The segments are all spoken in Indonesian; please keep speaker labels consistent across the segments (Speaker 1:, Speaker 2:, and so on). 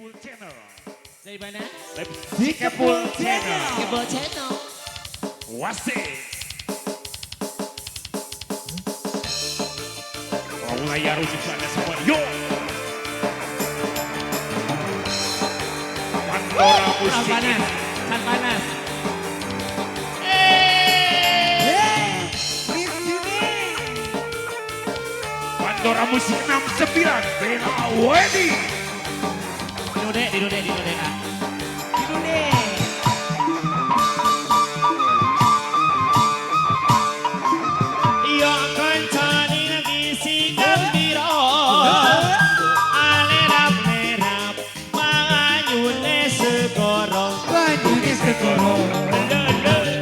Speaker 1: Cikepul Channel.
Speaker 2: Dari mana?
Speaker 1: Cikepul Channel.
Speaker 2: Cikepul Channel.
Speaker 1: Wasik. Mulai harus ada semua. Yo. Pandora musik.
Speaker 2: Panas. San panas.
Speaker 1: Pandora musik 69. Bella Wedi.
Speaker 2: Di Dode kak. Yo konconi lagi si gembira. Alerap-lerap manganyune segoro.
Speaker 3: Banyune segoro.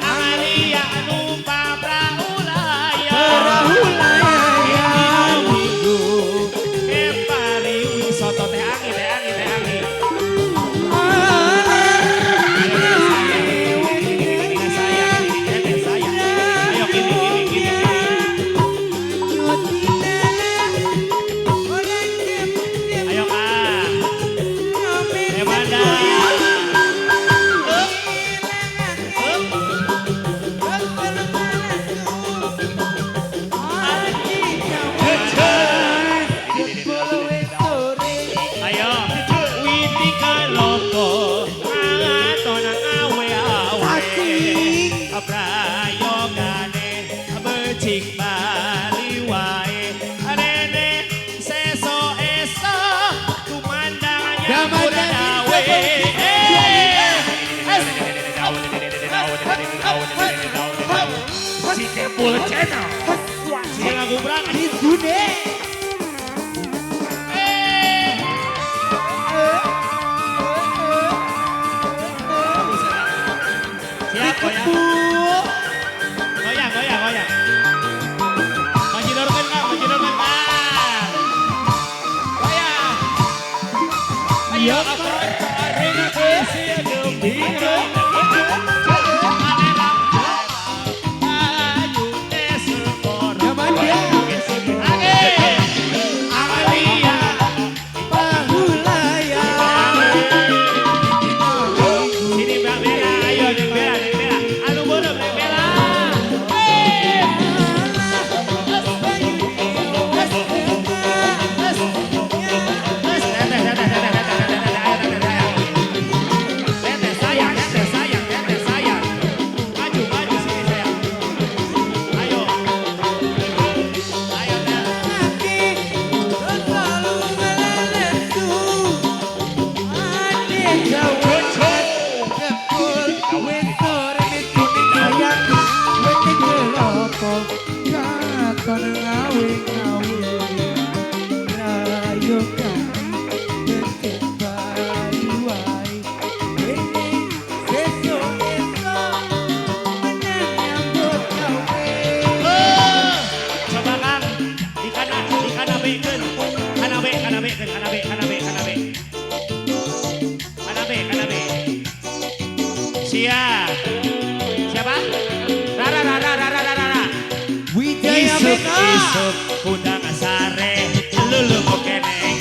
Speaker 2: Aria numpa praulaya.
Speaker 3: Praulaya.
Speaker 2: Minggu kepari wisata teh angin.
Speaker 1: Cikepul Channel.
Speaker 2: Sing lagu berangkat
Speaker 3: Di Dude.
Speaker 2: Siap goyang. Goyang. Majidorkan Kak. Goyang. Ayo apa? Arena kesi gembira. Siapa? Rara. Isuk kudang sare lulu keneng.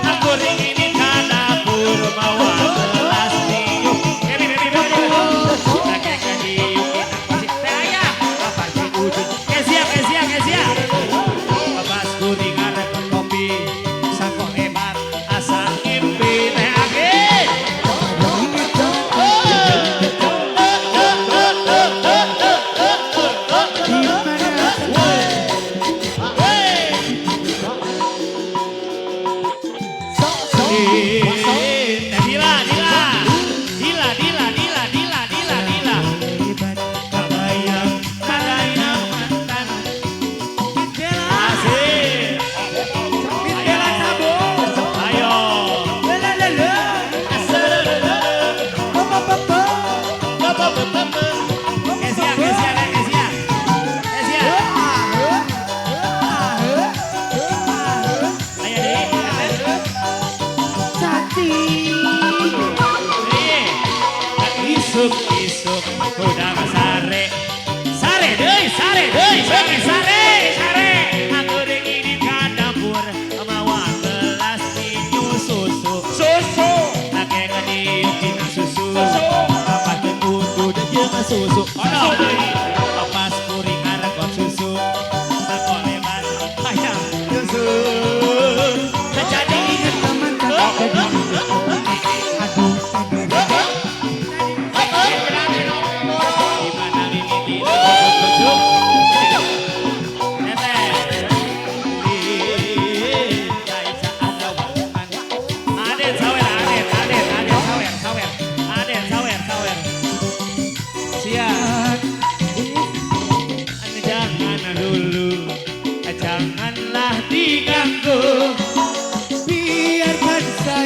Speaker 2: Aku ringin kana pur mawa gelas tiup. Kakek kadiuk kita saya. Apa sih ujung? Kesia. Babas kuring arep kopi. Sako hebat asa ngimpi teh age.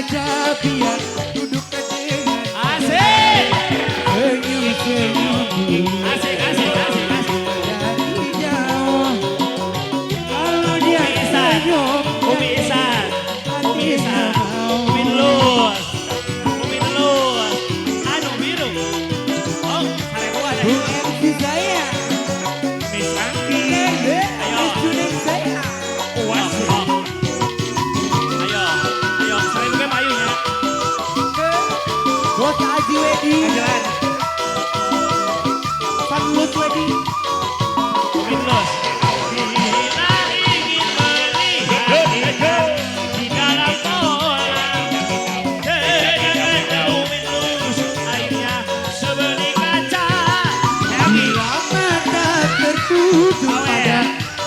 Speaker 3: saja biar duduk dengan
Speaker 2: Asik.
Speaker 3: senyum-senyum
Speaker 2: Asik, asik, asik, asik.
Speaker 3: dari jauh. Kalau dia senyum,
Speaker 2: Umi Isan. Umi Isan. Umi Lus. Umi Lus. Anu biru. Oh, Sarewa ada.
Speaker 3: Bu MC saya,
Speaker 1: Miss Anggi.
Speaker 2: Ayo.
Speaker 3: student saya.
Speaker 1: Puas.
Speaker 2: Ayo, ayo, sering gue mayunya.
Speaker 3: Bos Haji Wedi,
Speaker 2: Jalan.
Speaker 3: Pak Lus Wedi.
Speaker 2: Windows. Bila ingin melihat di dalam kolam, jangan jauh Windows. Airnya sebening kaca.
Speaker 3: Bila mata tertutup pada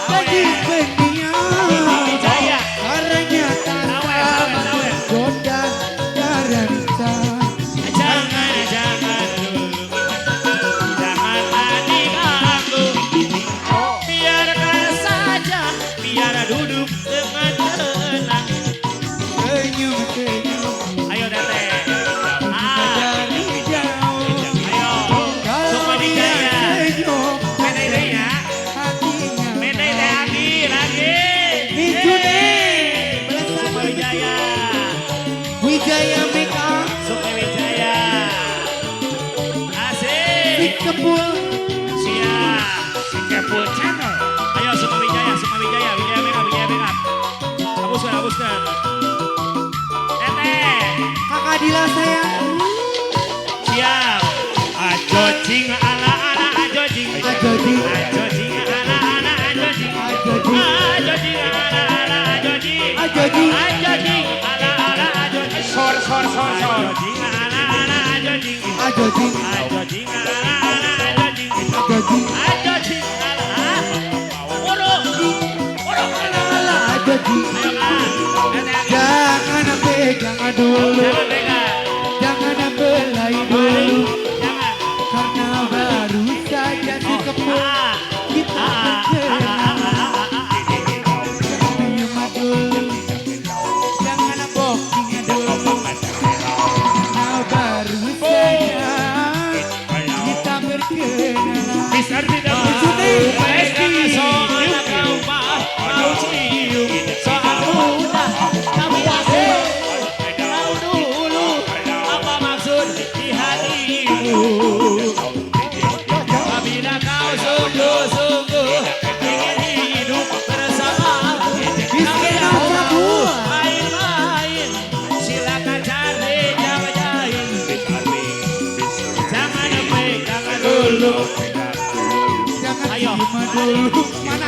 Speaker 3: bagi pendiam,
Speaker 2: Jaya.
Speaker 3: karena tanpa menggoda darah.
Speaker 2: Jangan, jangan dulu. Jangan adik aku. Biarkan saja. Biar duduk dengan tenang.
Speaker 3: Senyum-senyum
Speaker 2: Ayo Tete.
Speaker 3: dari jauh.
Speaker 2: Ayo.
Speaker 3: Kalau
Speaker 2: Semua
Speaker 3: dia
Speaker 2: dijaya.
Speaker 3: senyum,
Speaker 2: Mene deh ya.
Speaker 3: hatinya
Speaker 2: Mene deh lagi.
Speaker 3: Itu deh.
Speaker 2: Sukma Wijaya.
Speaker 3: Wijaya Mega,
Speaker 2: Sukma Wijaya. Asik.
Speaker 3: Big Kepul,
Speaker 2: Siap.
Speaker 1: Singapore Channel.
Speaker 2: Ayo Sukma Wijaya. Wijaya Mega, Wijaya Mega. Hapuskan, hapuskan. Tete.
Speaker 3: Kakak Dila sayang,
Speaker 2: Siap. Ajo cing ala ala ajo cing.
Speaker 3: Ajo Cing.
Speaker 2: Ajo cing ala ala ajo cing.
Speaker 3: Ajo Cing.
Speaker 2: Ajo cing ala ala ajo cing.
Speaker 3: Ajo Cing.
Speaker 2: Ajo cing ala ala ajo cing.
Speaker 1: Sor.
Speaker 2: Ajo cing ala ala ajo cing.
Speaker 3: Ajo Cing,
Speaker 2: Ajo cing ala ala ajo cing.
Speaker 3: Ajo Cing,
Speaker 2: Ajo cing ala. Uruk. Uruk ala.
Speaker 3: ala Ajo Cing.
Speaker 2: Ayo Kak.
Speaker 3: Jangan pegang dulu,
Speaker 2: Jangan pegang.
Speaker 3: jangan belai dulu,
Speaker 2: Jangan.
Speaker 3: karena baru saja si Kepul kita berkenalan. Senyum dulu, jangan booking dulu, karena baru saja kita berkenalan.
Speaker 1: Miss Arti dan Miss
Speaker 3: Sudah.
Speaker 2: Soal kau mau cium, soal udah kamu asik. Tahu dulu apa maksud di hatimu. Apabila kau sungguh-sungguh ingin hidup bersamaku,
Speaker 3: Biskena Prabu.
Speaker 2: main-main, silakan cari jalan-jalan. Jangan pegang dulu.
Speaker 3: Jangan
Speaker 2: Ayo.
Speaker 3: cium dulu, mana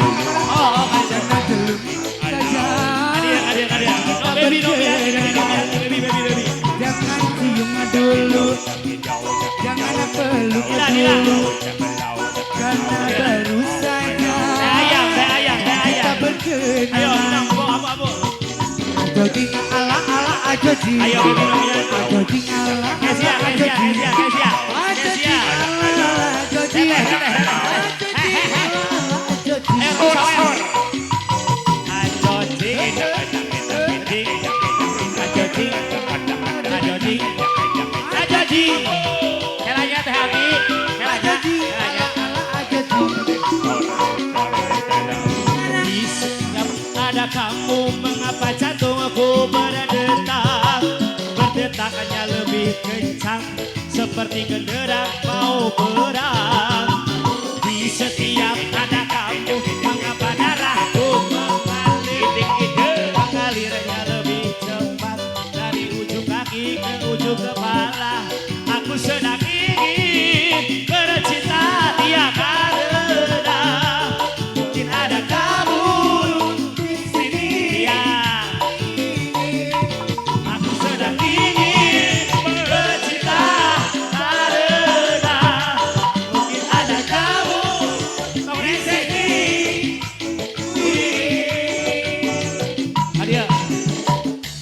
Speaker 2: Oh,
Speaker 3: jangan jelum saja.
Speaker 2: Hadir. No, baby, baby.
Speaker 3: Jangan cium dulu, jangan peluk
Speaker 2: Dila.
Speaker 3: dulu, karena baru saja
Speaker 2: Ayang.
Speaker 3: kita
Speaker 2: Ayo,
Speaker 3: berkenalan.
Speaker 2: abu.
Speaker 3: Ajo Cing ala ala Ajo Cing,
Speaker 2: Ayo, baby.
Speaker 3: Ajo Cing ala
Speaker 2: Kesia.
Speaker 3: ala Ajo Cing, Ajo Cing ala ala Ajo Cing, Ajo Cing ala ala Ajo Cing.
Speaker 1: Sor.
Speaker 2: Kelanya teh hati.
Speaker 3: Ajo Cing ala ala Ajo Cing.
Speaker 2: Di setiap ada kamu, mengapa jantungku berdetak? Berdetakannya lebih kencang, seperti genderang mau perang. Di setiap ada kamu, mengapa darahku mengalir? Mengalirnya lebih cepat, dari ujung kaki ke ujung kepala. Aku sedang ingin bercinta, ya karena mungkin ada kamu di sini. Ya, aku sedang ingin bercinta karena mungkin ada kamu di sini. Hadir.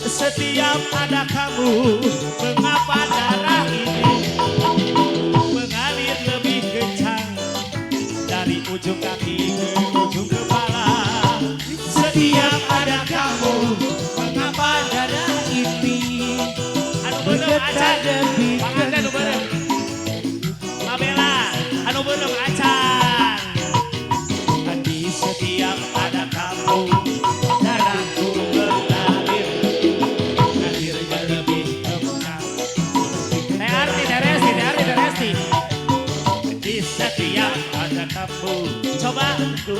Speaker 2: Setiap ada kamu, mengapa darah ini mengalir lebih kencang, dari ujung kaki ke ujung kepala. Setiap ada kamu, mengapa darah ini acan. Panganten anu beureum. Mabela anu beureum acan. Di setiap ada kamu, darahku mengalir. Ngalir lebih kemudian. Teh Arti, Teh Resti. Di setiap ada kamu, coba
Speaker 1: Ku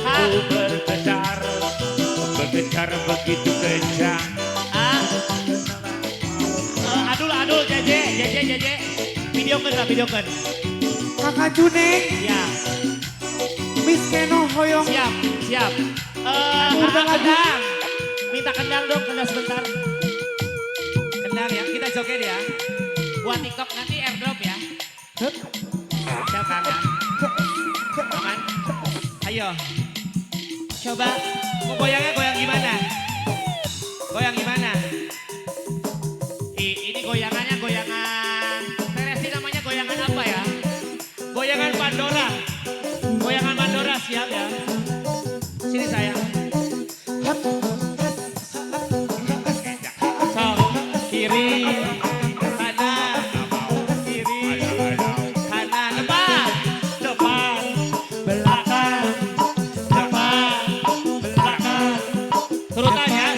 Speaker 1: bergetar begitu kencang.
Speaker 2: Adul, JJ. Videokan.
Speaker 3: Kakak Juneng,
Speaker 2: Ya,
Speaker 3: Miss Keno hoyong.
Speaker 2: siap.
Speaker 3: Udah
Speaker 2: Kendang. Minta kendang dong, kendang sebentar. Kendang ya, kita joget ya. Buat TikTok nanti airdrop ya. Siap kangen. Aman. Ayo. Coba, mau goyangnya goyang gimana? Ini goyangannya goyangan. Teresi namanya goyangan apa ya? Goyangan Pandora. Goyangan Pandora siap ya. Sini sayang. Sok, kiri, kanan, kiri, kanan, depan, belakang, belakang. Turutan ya.